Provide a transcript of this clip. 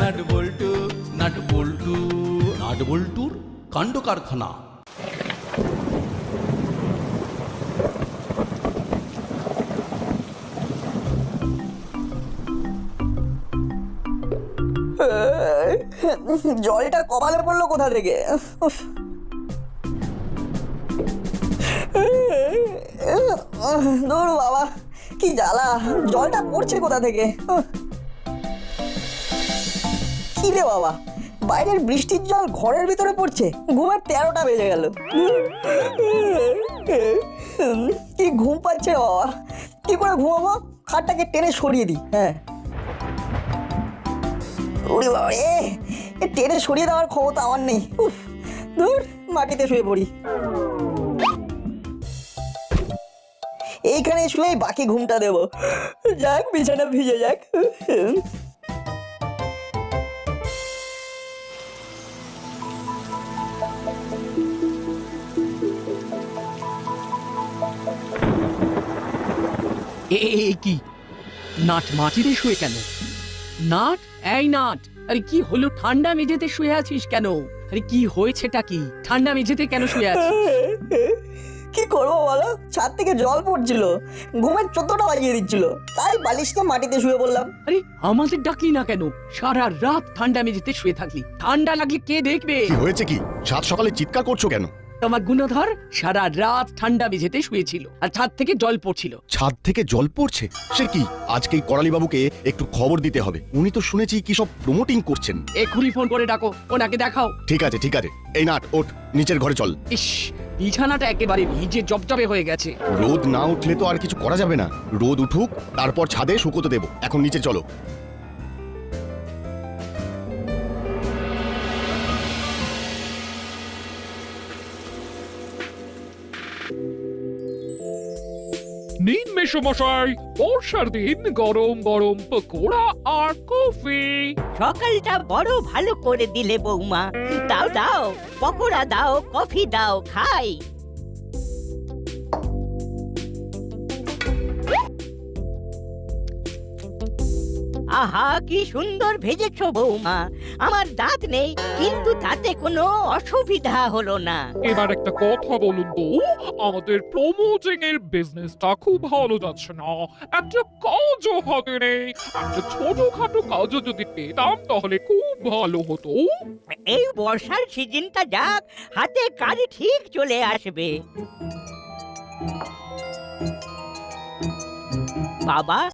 Nut বল্টু nut বল্টু nut বল্টুর কাণ্ড কারখানা। জলটা কপালে পড়লো কোথা থেকে? দূর বাবা, কি জ্বালা! জলটা পড়ছে কোথা থেকে? কি রে বাবা, বাইরের বৃষ্টির জল ঘরের ভিতরে পড়ছে, ঘুমের 13টা বেজে গেল। কি ঘুম পাচ্ছে বাবা, কি করে ঘুমাবো? খাটটাকে টেনে সরিয়ে দিই। হ্যাঁ, ওরে বাবা রে, টেনে সরিয়ে দেওয়ার ক্ষমতা আমার নেই। উফ, দূর, মাটিতে শুয়ে পড়ি। এইখানে শুয়ে বাকি ঘুমটা দেবো। যাক, বিছানা ভিজে যাক। কি নাট মাটিতে শুয়ে কেন? নাট, এই নাট, আরে কি হলো? ঠান্ডা মেঝেতে শুয়ে আছিস কেন? আরে কি হয়েছেটা কি? ঠান্ডা মেঝেতে কেন শুয়ে আছিস? কি করবো বলো, ছাদ থেকে জল পড়ছিল, ঘুমের 14টা বাজিয়ে দিচ্ছিল, তাই বালিশটা মাটিতে শুয়ে পড়লাম। আরে আমাদের ডাকলি না কেন? সারা রাত ঠান্ডা মেঝেতে শুয়ে থাকলি, ঠান্ডা লাগলে কে দেখবে? কি হয়েছে কি? সাত সকালে চিৎকার করছো কেন? তোমার গুণধর সারা রাত ঠান্ডা মেঝেতে শুয়েছিল আর ছাদ থেকে জল পড়ছিল। ছাদ থেকে জল পড়ছে? সে কি? আজকেই করালি বাবুকে একটু খবর দিতে হবে। উনি তো শুনেছি কি সব প্রমোটিং করছেন। এক্ষুনি ফোন করে ডাকো, ওনাকে দেখাও। ঠিক আছে ঠিক আছে, এই নাট ওঠ, নিচের ঘরে চল। ইস, বিছানাটা একেবারে ভিজে জবজবে হয়ে গেছে। রোদ না উঠলে তো আর কিছু করা যাবে না। রোদ উঠুক, তারপর ছাদে শুকোতে দেবো। এখন নিচে চলো। নিন মেসোমশাই, বর্ষার দিন গরম গরম পকোড়া আর কফি। সকালটা বড় ভালো করে দিলে বৌমা। দাও দাও, পকোড়া দাও, কফি দাও, খাই। আহা, কি সুন্দর ভেজেছো বৌমা। আমার দাঁত নেই, কিন্তু তাতে কোনো অসুবিধা হলো না। এবার একটা কথা বলুন তো, আমাদের প্রমোটিং এর বিজনেসটা খুব ভালো যাচ্ছে না, একটা কাজও হাতে নেই। একটা ছোটখাটো কাজও যদি পেতাম তাহলে খুব ভালো হতো। এই বর্ষার সিজনটা যাক, হাতে কাজ ঠিক চলে আসবে। বাবা,